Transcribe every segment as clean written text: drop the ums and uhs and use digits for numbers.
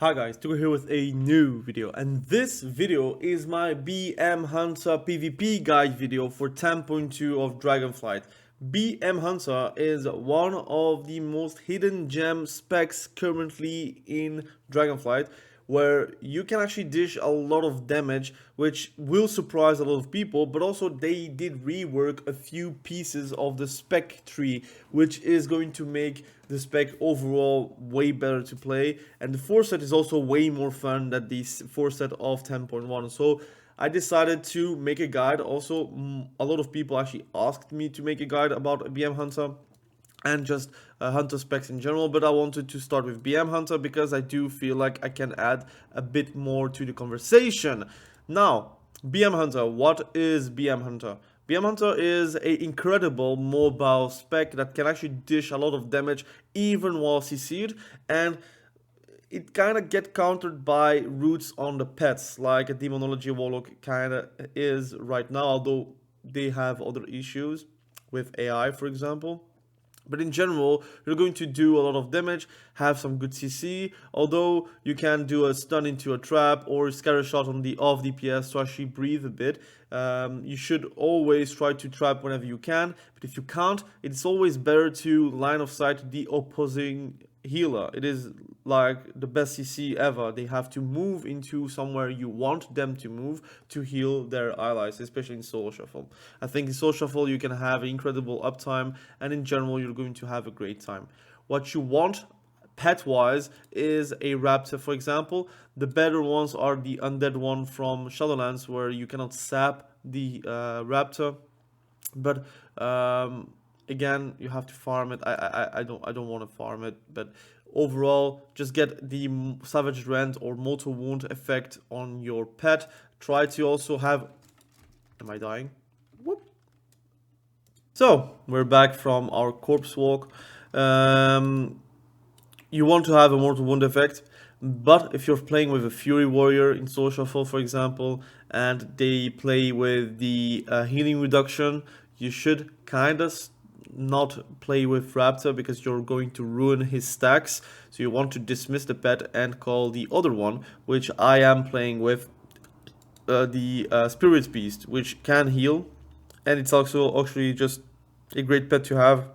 Hi guys, Tuga here with a new video, and this video is my BM Hunter PvP guide video for 10.2 of Dragonflight. BM Hunter is one of the most hidden gem specs currently in Dragonflight, where you can actually dish a lot of damage, which will surprise a lot of people, but also they did rework a few pieces of the spec tree, which is going to make the spec overall way better to play, and the 4 set is also way more fun than the 4 set of 10.1. So I decided to make a guide. Also, a lot of people actually asked me to make a guide about BM Hunter and just Hunter specs in general, but I wanted to start with BM Hunter because I do feel like I can add a bit more to the conversation. Now, BM Hunter, what is BM Hunter? BM Hunter is an incredible mobile spec that can actually dish a lot of damage even while CC'd, and it kind of get countered by roots on the pets, like a demonology warlock kind of is right now, although they have other issues with AI, for example. But in general, you're going to do a lot of damage, have some good CC, although you can do a stun into a trap or scatter shot on the off DPS to actually breathe a bit. You should always try to trap whenever you can, but if you can't, it's always better to line of sight the opposing healer. It is like the best CC ever. They have to move into somewhere you want them to move to heal their allies, especially in solo shuffle. I think in solo shuffle you can have incredible uptime, and in general you're going to have a great time. What you want pet wise is a raptor, for example. The better ones are the undead one from Shadowlands, where you cannot sap the raptor, but again, you have to farm it. I don't want to farm it, but overall, just get the Savage Rend or Mortal Wound effect on your pet. Try to also have... Am I dying? Whoop. So, we're back from our corpse walk. You want to have a Mortal Wound effect, but if you're playing with a Fury Warrior in Soul Shuffle, for example, and they play with the healing reduction, you should kind of not play with Raptor because you're going to ruin his stacks. So you want to dismiss the pet and call the other one, which I am playing with, the Spirit Beast, which can heal, and it's also actually just a great pet to have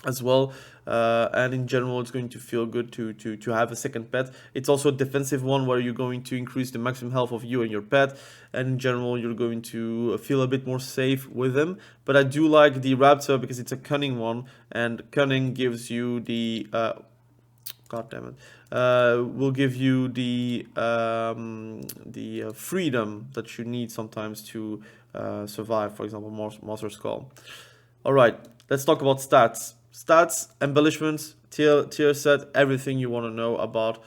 as well, and in general it's going to feel good to have a second pet. It's also a defensive one where you're going to increase the maximum health of you and your pet, and in general you're going to feel a bit more safe with them. But I do like the raptor because it's a cunning one, and cunning gives you the god damn it, will give you the freedom that you need sometimes to survive, for example Monster Skull. Alright, let's talk about stats. Stats, embellishments, tier set, everything you want to know about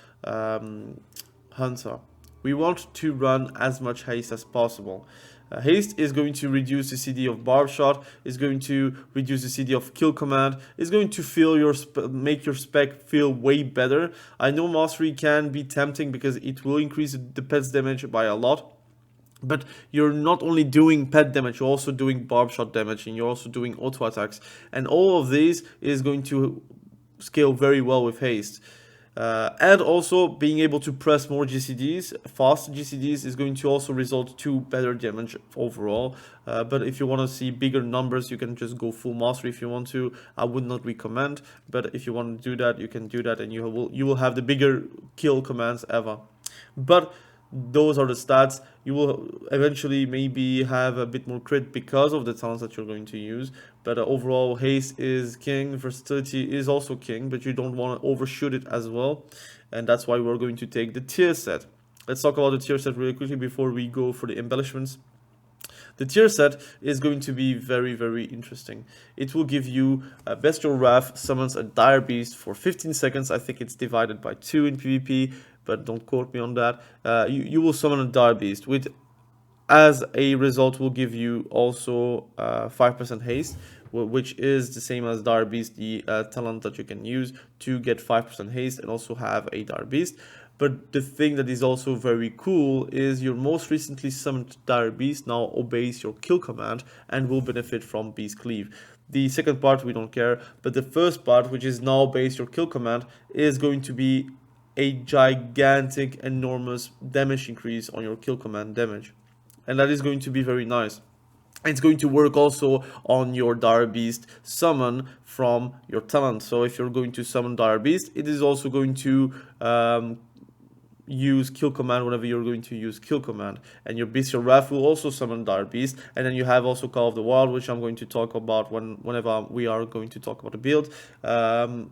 Hunter. We want to run as much haste as possible. Haste is going to reduce the CD of barb shot, is going to reduce the CD of kill command, is going to feel your make your spec feel way better. I know mastery can be tempting because it will increase the pet's damage by a lot, but you're not only doing pet damage, you're also doing barb shot damage, and you're also doing auto attacks, and all of these is going to scale very well with haste. And also being able to press more GCDs, fast GCDs, is going to also result to better damage overall. But if you want to see bigger numbers, you can just go full mastery if you want to. I would not recommend, but if you want to do that, you can do that, and you will have the bigger kill commands ever. But those are the stats. You will eventually maybe have a bit more crit because of the talents that you're going to use, but overall haste is king, versatility is also king, but you don't want to overshoot it as well, and that's why we're going to take the tier set. Let's talk about the tier set really quickly before we go for the embellishments. The tier set is going to be very, very interesting. It will give you Bestial Wrath summons a Dire Beast for 15 seconds. I think it's divided by 2 in PvP, but don't quote me on that. You will summon a Dire Beast, which as a result will give you also 5% haste, which is the same as Dire Beast, the talent that you can use to get 5% haste and also have a Dire Beast. But the thing that is also very cool is your most recently summoned Dire Beast now obeys your kill command and will benefit from Beast Cleave. The second part we don't care, but the first part, which is now obeys your kill command, is going to be a gigantic, enormous damage increase on your kill command damage. And that is going to be very nice. It's going to work also on your Dire Beast summon from your talent. So if you're going to summon Dire Beast, it is also going to use kill command whenever you're going to use kill command, and your bestial wrath will also summon Dire Beast. And then you have also Call of the Wild, which I'm going to talk about whenever we are going to talk about the build.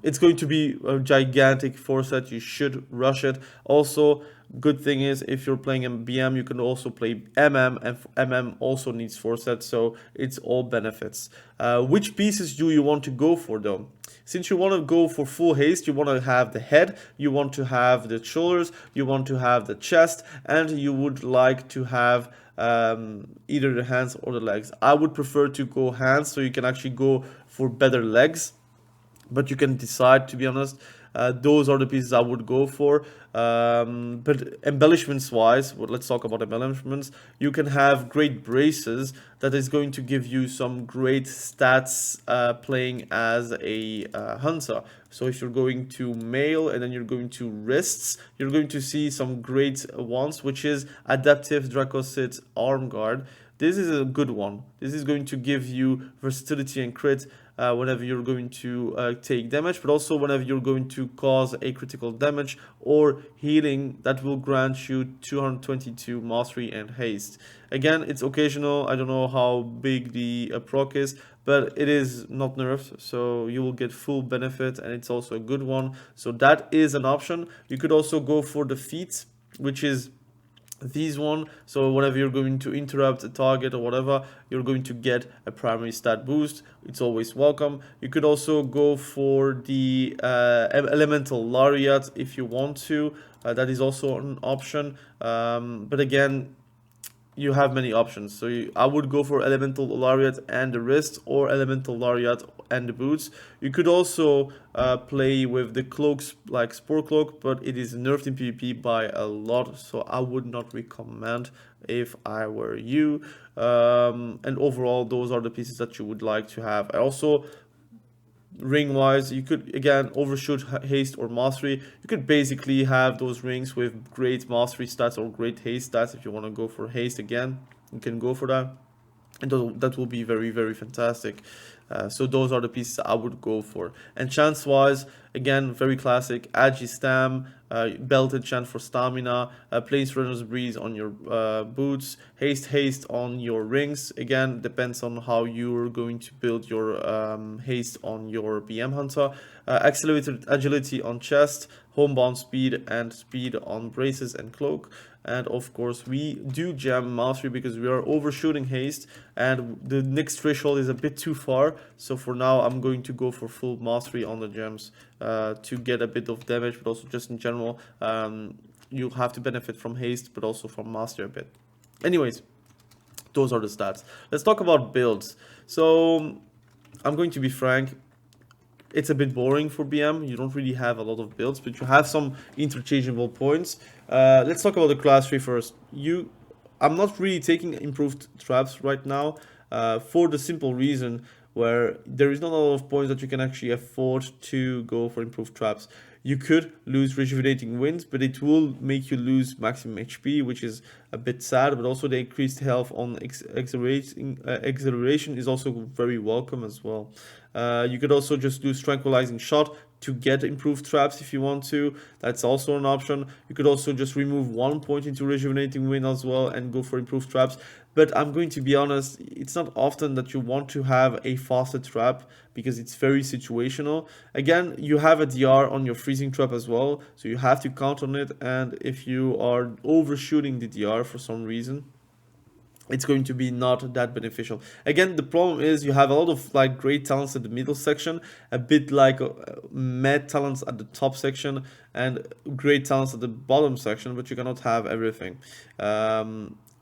It's going to be a gigantic force set. You should rush it. Also, good thing is if you're playing BM, you can also play MM, and MM also needs force set, so it's all benefits. Which pieces do you want to go for though? Since you want to go for full haste, you want to have the head, you want to have the shoulders, you want to have the chest, and you would like to have either the hands or the legs. I would prefer to go hands, so you can actually go for better legs, but you can decide, to be honest. Those are the pieces I would go for. But embellishments wise, well, let's talk about embellishments. You can have great braces that is going to give you some great stats playing as a hunter. So if you're going to mail and then you're going to wrists, you're going to see some great ones, which is adaptive Dracosid arm guard. This is a good one. This is going to give you versatility and crit whenever you're going to take damage, but also whenever you're going to cause a critical damage or healing, that will grant you 222 mastery and haste. Again, it's occasional. I don't know how big the proc is, but it is not nerfed, so you will get full benefit, and it's also a good one. So that is an option. You could also go for the feats, which is these one. So whenever you're going to interrupt a target or whatever, you're going to get a primary stat boost. It's always welcome. You could also go for the elemental lariat if you want to. That is also an option, but again, you have many options. So I would go for elemental lariat and the wrist, or elemental lariat and the boots. You could also play with the cloaks like spore cloak, but it is nerfed in PvP by a lot, so I would not recommend if I were you. And overall, those are the pieces that you would like to have. I also, ring wise, you could again overshoot haste or mastery. You could basically have those rings with great mastery stats or great haste stats. If you want to go for haste again, you can go for that, and that will be very, very fantastic. So those are the pieces I would go for. And chance wise, again, very classic. Agi Stam, belted chant for stamina, Place Runner's Breeze on your boots, haste on your rings. Again, depends on how you're going to build your haste on your BM Hunter. Accelerated agility on chest, homebound speed, and speed on braces and cloak. And of course, we do jam mastery because we are overshooting haste, and the next threshold is a bit too far. So for now, I'm going to go for full mastery on the gems to get a bit of damage, but also just in general, you have to benefit from haste, but also from mastery a bit. Anyways, those are the stats. Let's talk about builds. So I'm going to be frank. It's a bit boring for BM. You don't really have a lot of builds, but you have some interchangeable points. Let's talk about the class tree first. I'm not really taking improved traps right now for the simple reason where there is not a lot of points that you can actually afford to go for improved traps. You could lose rejuvenating winds, but it will make you lose maximum HP, which is a bit sad. But also the increased health on acceleration is also very welcome as well. You could also just lose tranquilizing shot to get improved traps if you want to. That's also an option. You could also just remove 1 point into rejuvenating wind as well and go for improved traps. But I'm going to be honest, it's not often that you want to have a faster trap because it's very situational. Again, you have a DR on your freezing trap as well, so you have to count on it. And if you are overshooting the DR for some reason, it's going to be not that beneficial. Again, the problem is you have a lot of like great talents at the middle section, a bit like mad talents at the top section, and great talents at the bottom section, but you cannot have everything.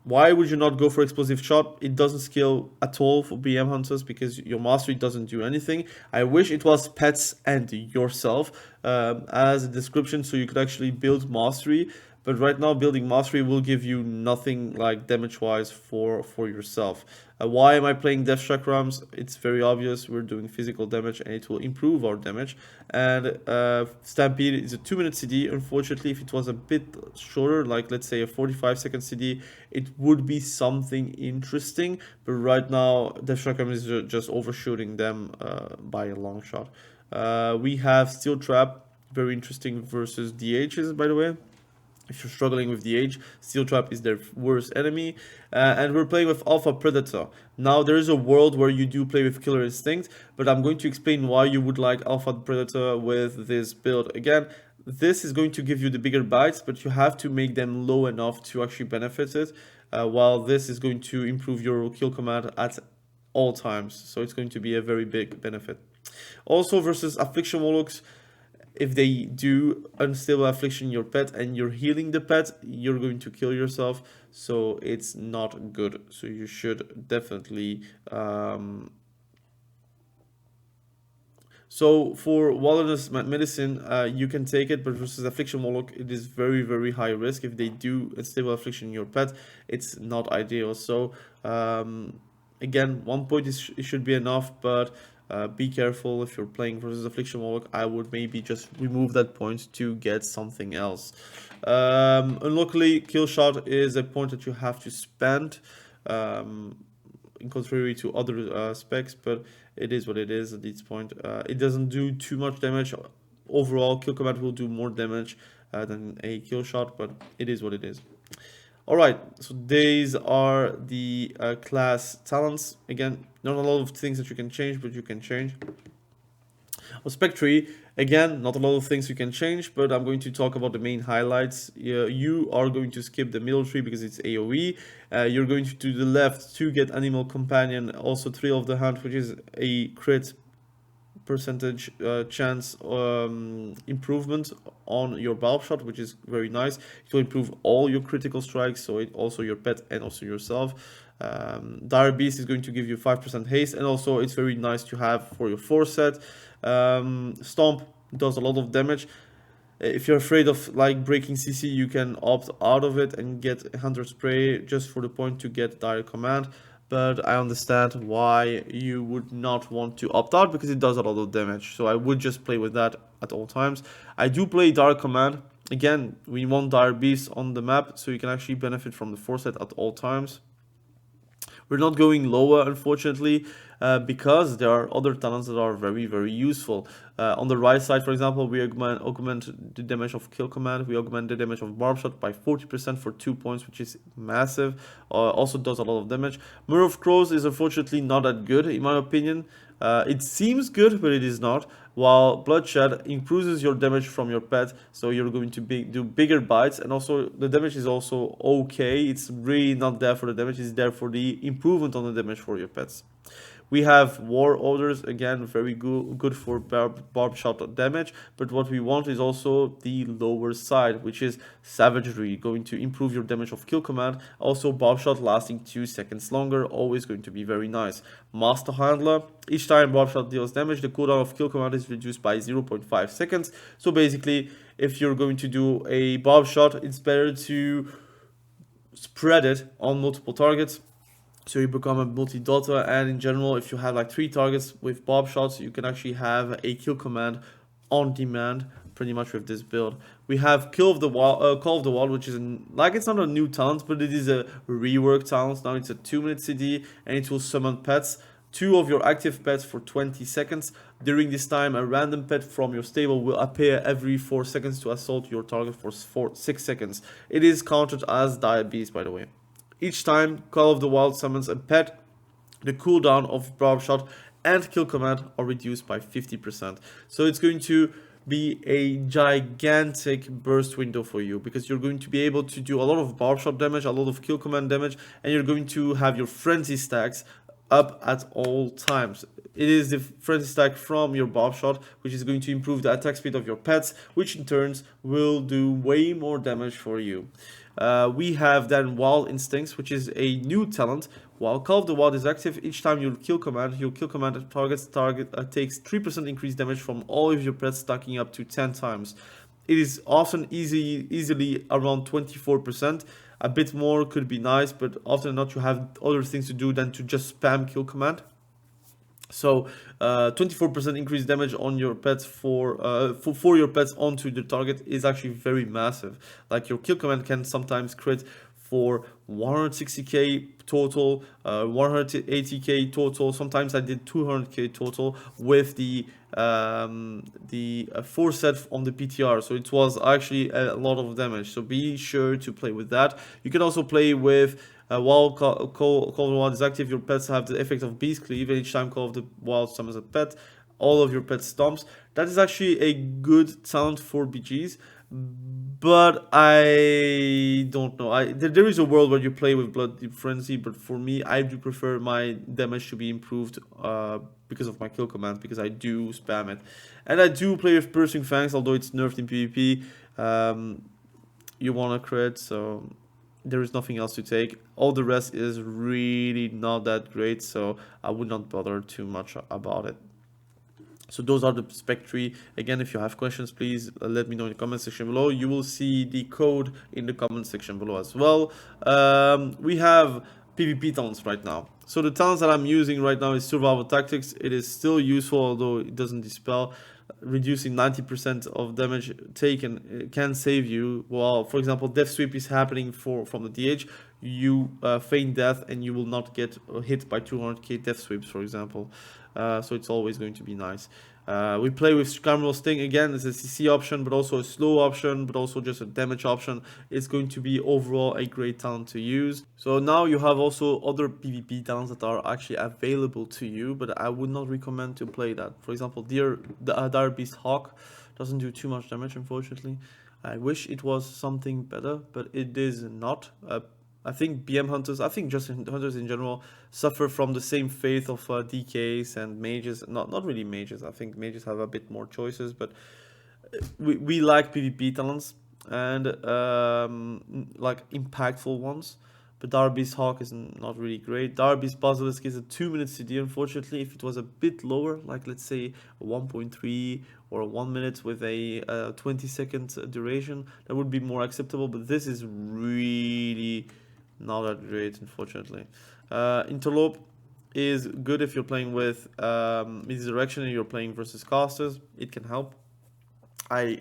Why would you not go for explosive shot? It doesn't scale at all for BM hunters because your mastery doesn't do anything. I wish it was pets and yourself, as a description, so you could actually build mastery. But right now, building mastery will give you nothing like damage-wise for yourself. Why am I playing Death Chakrams? It's very obvious. We're doing physical damage, and it will improve our damage. And Stampede is a 2-minute CD. Unfortunately, if it was a bit shorter, like let's say a 45-second CD, it would be something interesting. But right now, Death Chakram is just overshooting them by a long shot. We have Steel Trap, very interesting versus DHs, by the way. If you're struggling with the age, Steel Trap is their worst enemy. And we're playing with Alpha Predator. Now, there is a world where you do play with Killer Instinct, but I'm going to explain why you would like Alpha Predator with this build. Again, this is going to give you the bigger bites, but you have to make them low enough to actually benefit it, while this is going to improve your kill command at all times. So it's going to be a very big benefit. Also, versus Affliction Warlocks, if they do unstable affliction your pet and you're healing the pet, you're going to kill yourself, so it's not good. So you should definitely so for Wilderness Medicine, you can take it, but versus Affliction Warlock, it is very, very high risk. If they do unstable affliction your pet, it's not ideal. So again, 1 point it should be enough, but be careful if you're playing versus Affliction Warlock. I would maybe just remove that point to get something else. Unluckily, Kill Shot is a point that you have to spend, in contrary to other specs, but it is what it is at this point. It doesn't do too much damage. Overall, Kill Command will do more damage than a Kill Shot, but it is what it is. Alright, so these are the class talents. Again, not a lot of things that you can change, but you can change. On Spec Tree, again, not a lot of things you can change, but I'm going to talk about the main highlights. You are going to skip the middle tree because it's AoE. You're going to the left to get Animal Companion, also Thrill of the Hunt, which is a crit percentage chance improvement on your bulb shot, which is very nice. It will improve all your critical strikes, so it also your pet and also yourself. Dire Beast is going to give you 5% haste, and also it's very nice to have for your 4 set. Stomp does a lot of damage. If you're afraid of like breaking CC, you can opt out of it and get Hunter Spray just for the point to get Dire Command. But I understand why you would not want to opt out, because it does a lot of damage. So I would just play with that at all times. I do play Dire Command. Again, we want Dire Beast on the map, so you can actually benefit from the 4 set at all times. We're not going lower, unfortunately, because there are other talents that are very, very useful. On the right side, for example, we augment the damage of Kill Command. We augment the damage of Barb Shot by 40% for 2 points, which is massive. Also does a lot of damage. Murder of Crows is unfortunately not that good, in my opinion. It seems good, but it is not. While Bloodshed improves your damage from your pet, so you're going to do bigger bites, and also the damage is also okay. It's really not there for the damage, it's there for the improvement on the damage for your pets. We have War Orders, again, very good for barb shot damage, but what we want is also the lower side, which is Savagery, going to improve your damage of Kill Command. Also, barb shot lasting 2 seconds longer, always going to be very nice. Master Handler, each time barb shot deals damage, the cooldown of Kill Command is reduced by 0.5 seconds. So basically, if you're going to do a barb shot, it's better to spread it on multiple targets, so you become a multi-dotter. And in general, if you have like 3 targets with barb shots, you can actually have a Kill Command on demand pretty much with this build. We have Call of the Wild, which is it's not a new talent, but it is a rework talent. Now it's a 2-minute CD, and it will summon pets, 2 of your active pets for 20 seconds. During this time, a random pet from your stable will appear every 4 seconds to assault your target for 6 seconds. It is counted as Dire Beast, by the way. Each time Call of the Wild summons a pet, the cooldown of Barb Shot and Kill Command are reduced by 50%. So it's going to be a gigantic burst window for you, because you're going to be able to do a lot of Barb Shot damage, a lot of Kill Command damage, and you're going to have your Frenzy stacks up at all times. It is the frenzy stack from your bob shot, which is going to improve the attack speed of your pets, which in turns will do way more damage for you. We have then Wild Instincts, which is a new talent. While Call of the Wild is active, each time you kill command takes 3% increased damage from all of your pets, stacking up to 10 times. It is often easily around 24%. A bit more could be nice, but often not, you have other things to do than to just spam kill command. So 24% increased damage on your pets for your pets onto the target is actually very massive. Like your kill command can sometimes crit for 160k total, 180k total. Sometimes I did 200k total with the 4 set on the PTR, so it was actually a lot of damage. So be sure to play with that. You can also play with while Call of the Wild is active, your pets have the effect of Beast Cleave. Each time Call of the Wild summons a pet, all of your pet stomps. That is actually a good talent for BGs, but I don't know. There is a world where you play with Blood Frenzy, but for me, I do prefer my damage to be improved because of my kill command, because I do spam it. And I do play with Piercing Fangs, although it's nerfed in PvP. You want to crit, so there is nothing else to take. All the rest is really not that great, so I would not bother too much about it. So those are the spec 3. Again, if you have questions, please let me know in the comment section below. You will see the code in the comment section below as well. We have PvP talents right now. So the talents that I'm using right now is Survival Tactics. It is still useful, although it doesn't dispel. Reducing 90% of damage taken can save you. Well, for example, death sweep is happening from the DH. You feign death and you will not get hit by 200k death sweeps, for example. So it's always going to be nice. We play with Scoundrel Sting. Again, it's a CC option, but also a slow option, but also just a damage option. It's going to be overall a great talent to use. So now you have also other PvP talents that are actually available to you, but I would not recommend to play that. For example, Dire Beast Hawk doesn't do too much damage, unfortunately. I wish it was something better, but it is not. I think BM hunters, I think just hunters in general, suffer from the same fate of DKs and mages. Not really mages. I think mages have a bit more choices, but we like PvP talents and like impactful ones. But Darby's Hawk is not really great. Darby's Basilisk is a 2-minute CD, unfortunately. If it was a bit lower, like let's say a 1.3 or a 1 minute with a 20-second duration, that would be more acceptable. But this is really not that great, unfortunately. Interlope is good if you're playing with misdirection and you're playing versus casters. It can help. I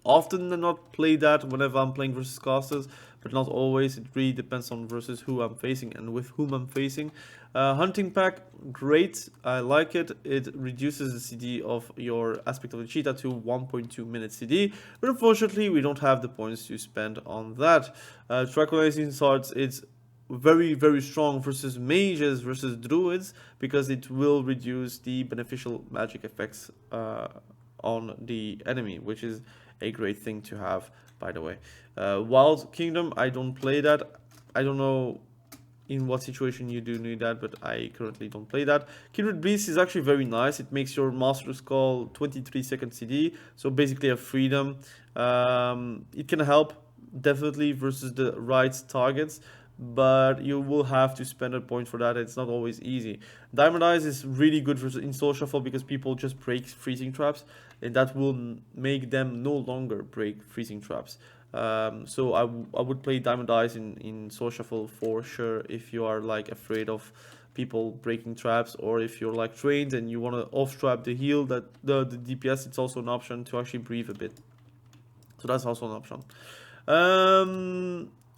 often not play that whenever I'm playing versus casters, but not always. It really depends on versus who I'm facing and with whom I'm facing. Hunting Pack, great. I like it. It reduces the CD of your Aspect of the Cheetah to 1.2 minute CD, but unfortunately we don't have the points to spend on that. Tranquilizing Swords, it's very strong versus mages versus druids, because it will reduce the beneficial magic effects on the enemy, which is a great thing to have, by the way. Wild Kingdom, I don't play that. I don't know in what situation you do need that, but I currently don't play that. Kindred Beast is actually very nice. It makes your Master's Call 23-second CD, so basically a freedom. It can help definitely versus the right targets, but you will have to spend a point for that. It's not always easy. Diamond Eyes is really good for in Soul Shuffle because people just break freezing traps, and that will make them no longer break freezing traps. So I would play Diamond Eyes in Soul Shuffle for sure if you are like afraid of people breaking traps, or if you're like trained and you want to off trap the heal, that the DPS, it's also an option to actually breathe a bit. So that's also an option.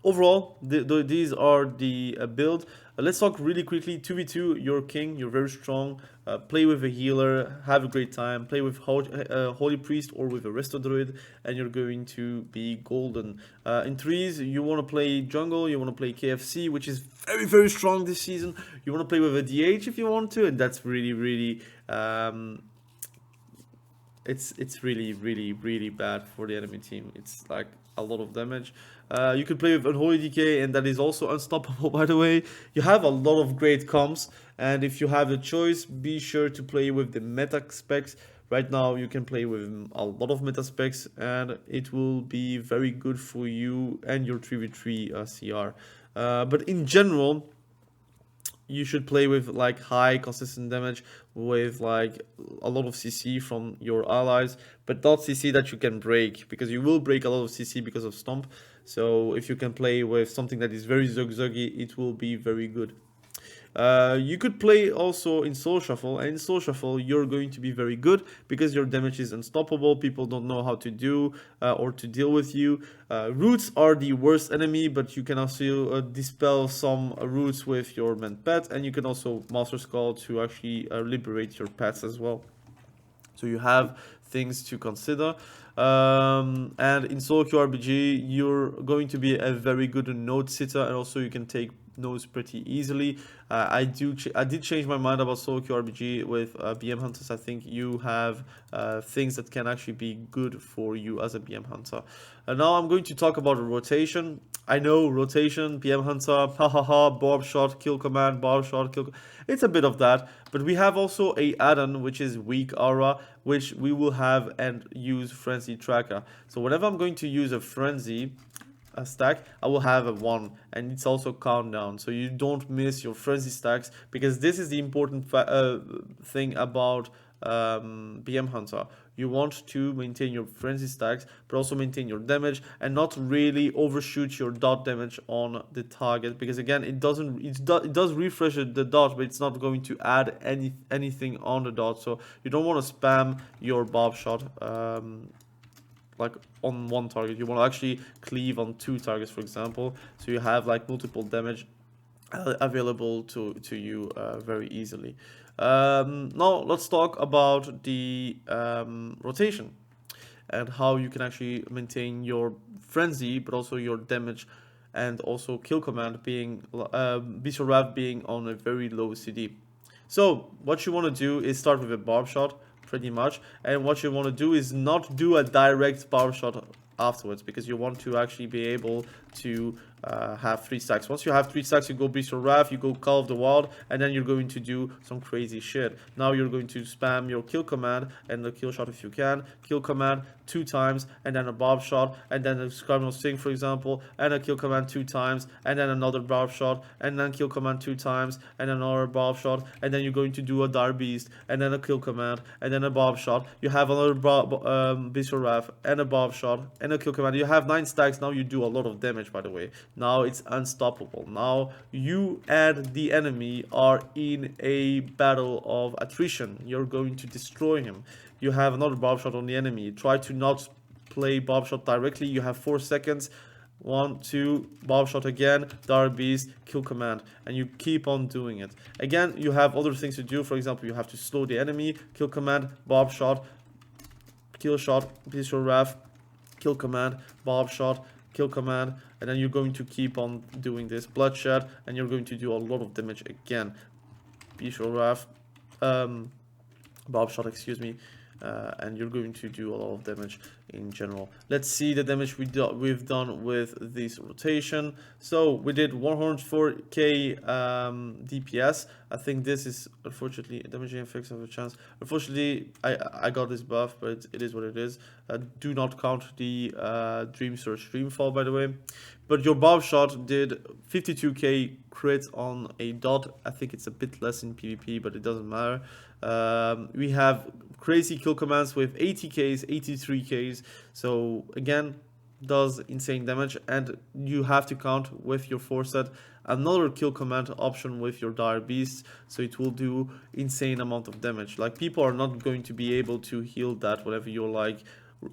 Overall, these are the build. Let's talk really quickly. 2v2, you're king, you're very strong. Play with a healer, have a great time. Play with Holy Priest or with a Resto Druid, and you're going to be golden. In threes, you want to play jungle, you want to play KFC, which is very strong this season. You want to play with a DH if you want to, and that's really it's really bad for the enemy team. It's like a lot of damage. You could play with Unholy DK, and that is also unstoppable, by the way. You have a lot of great comps, and if you have the choice, be sure to play with the meta specs. Right now, you can play with a lot of meta specs, and it will be very good for you and your 3v3 CR. But in general, you should play with like high consistent damage with like a lot of CC from your allies, but not CC that you can break, because you will break a lot of CC because of Stomp. So if you can play with something that is very zugzuggy, it will be very good. You could play also in Soul Shuffle, and in Soul Shuffle you're going to be very good because your damage is unstoppable. People don't know how to do or to deal with you. Roots are the worst enemy, but you can also dispel some roots with your main pet, and you can also Master Skull to actually liberate your pets as well. So you have things to consider. And in SOLOQ RBG, you're going to be a very good node sitter, and also you can take nodes pretty easily. I did change my mind about SOLOQ RBG with BM Hunters. I think you have things that can actually be good for you as a BM Hunter. And now I'm going to talk about rotation. I know rotation, BM Hunter, hahaha, barb shot, kill command, barb shot, kill. It's a bit of that, but we have also a add-on which is Weakaura, which we will have and use Frenzy Tracker. So whenever I'm going to use a Frenzy stack, I will have a 1, and it's also countdown, so you don't miss your Frenzy stacks, because this is the important thing about BM Hunter. You want to maintain your Frenzy stacks, but also maintain your damage and not really overshoot your dot damage on the target, because again, it does refresh the dot, but it's not going to add anything on the dot. So you don't want to spam your barb shot like on one target. You want to actually cleave on 2 targets, for example, so you have like multiple damage available to you very easily. Now let's talk about the rotation and how you can actually maintain your frenzy, but also your damage, and also kill command being Beast of Wrath being on a very low CD. So what you want to do is start with a barb shot, pretty much, and what you want to do is not do a direct barb shot afterwards, because you want to actually be able to have 3 stacks. Once you have 3 stacks, you go Beast of Wrath, you go Call of the Wild, and then you're going to do some crazy shit. Now you're going to spam your kill command and the kill shot if you can. Kill command 2 times, and then a barb shot, and then a Cardinal Sting, for example, and a kill command 2 times, and then another barb shot, and then kill command 2 times, and another barb shot, and then you're going to do a Dire Beast, and then a kill command, and then a barb shot. You have another Beast of Wrath, and a barb shot, and a kill command. You have 9 stacks. Now you do a lot of damage, by the way. Now it's unstoppable. Now you and the enemy are in a battle of attrition. You're going to destroy him. You have another barb shot on the enemy. Try to not play barb shot directly. You have 4 seconds. 1, 2, barb shot again, Dire Beast, kill command, and you keep on doing it. Again, you have other things to do. For example, you have to slow the enemy, kill command, barb shot, kill shot, Beast of Wrath, kill command, barb shot, kill command, and then you're going to keep on doing this bloodshed, and you're going to do a lot of damage again. Beast of Wrath, barb shot, excuse me, and you're going to do a lot of damage in general. Let's see the damage we've done with this rotation. So we did 104k DPS. I think this is unfortunately damaging effects of a chance. Unfortunately, I got this buff, but it is what it is. Do not count the Dream Surge Dreamfall, by the way. But your barb shot did 52k crit on a dot. I think it's a bit less in PvP, but it doesn't matter. We have crazy kill commands with 80ks, 83ks. So again, does insane damage, and you have to count with your foreset another kill command option with your Dire Beast, so it will do insane amount of damage. Like, people are not going to be able to heal that whenever you're like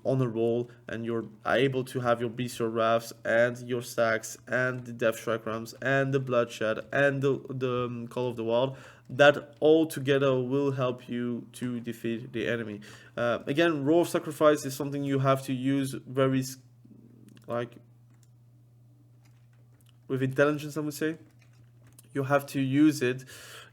on a roll and you're able to have your Beast of Wraths and your stacks and the Death Strike Rams and the Bloodshed and the Call of the Wild. That all together will help you to defeat the enemy. Again, Roar of Sacrifice is something you have to use very like with intelligence, I would say. you have to use it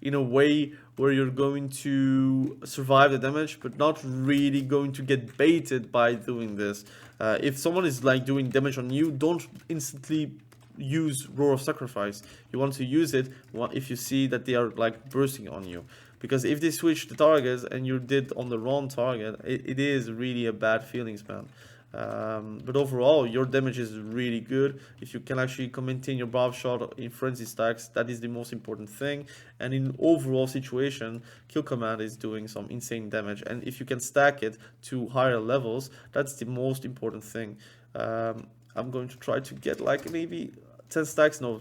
in a way where you're going to survive the damage, but not really going to get baited by doing this. If someone is like doing damage on you, don't instantly use Roar of Sacrifice. You want to use it if you see that they are like bursting on you, because if they switch the targets and you did on the wrong target, it is really a bad feelings, man. But overall, your damage is really good. If you can actually maintain your buff shot in frenzy stacks, that is the most important thing. And in overall situation, kill command is doing some insane damage, and if you can stack it to higher levels, that's the most important thing. I'm going to try to get like maybe 10 stacks. No,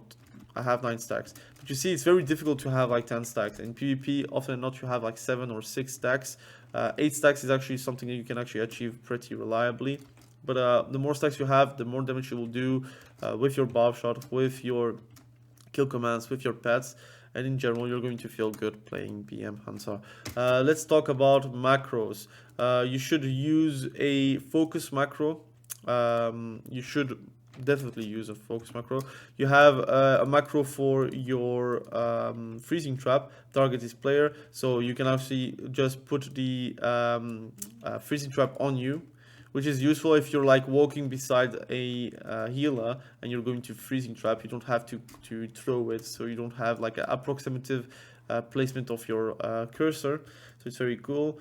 I have 9 stacks. But you see, it's very difficult to have like 10 stacks. In PvP, often not you have like 7 or 6 stacks. 8 stacks is actually something that you can actually achieve pretty reliably. But the more stacks you have, the more damage you will do with your buff shot, with your kill commands, with your pets, and in general you're going to feel good playing BM Hunter. Let's talk about macros. You should use a focus macro. You should definitely use a focus macro. You have a macro for your freezing trap. Target is player, so you can actually just put the freezing trap on you, which is useful if you're like walking beside a healer and you're going to freezing trap. You don't have to throw it, so you don't have like an approximative placement of your cursor, so it's very cool.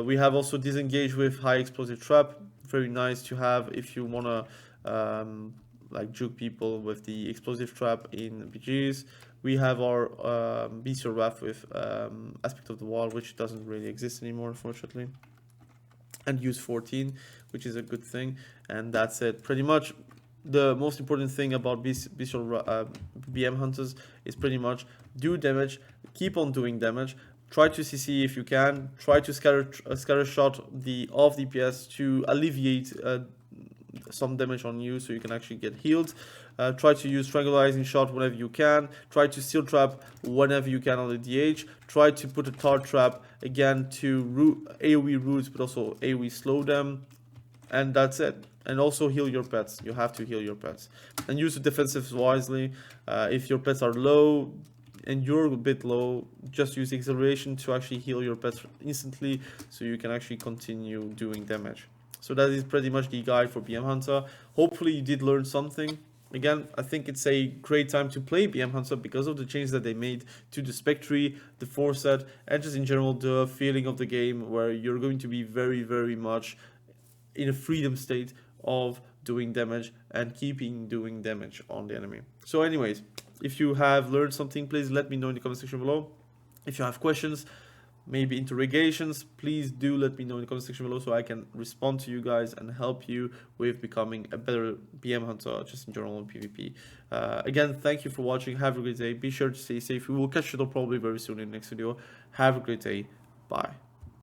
We have also disengage with high explosive trap. Very nice to have if you want to like juke people with the explosive trap in BGs. We have our Beast of Wrath with aspect of the wall, which doesn't really exist anymore, unfortunately. And use 14, which is a good thing. And that's it. Pretty much the most important thing about BM hunters is pretty much do damage, keep on doing damage, try to CC if you can, try to scatter shot the off DPS to alleviate some damage on you so you can actually get healed. Try to use tranquilizing shot whenever you can. Try to steel trap whenever you can on the DH. Try to put a tar trap again to AoE roots, but also AoE slow them. And that's it. And also heal your pets. You have to heal your pets. And use the defensives wisely. If your pets are low and you're a bit low, just use acceleration to actually heal your pets instantly so you can actually continue doing damage. So that is pretty much the guide for BM Hunter. Hopefully you did learn something. Again, I think it's a great time to play BM Hunter because of the changes that they made to the spec tree, the 4-set, and just in general the feeling of the game where you're going to be very, very much in a freedom state of doing damage and keeping doing damage on the enemy. So anyways, if you have learned something, please let me know in the comment section below. If you have questions, maybe interrogations, please do let me know in the comment section below so I can respond to you guys and help you with becoming a better BM hunter just in general in PvP. Again, thank you for watching. Have a great day. Be sure to stay safe. We will catch you all probably very soon in the next video. Have a great day. Bye.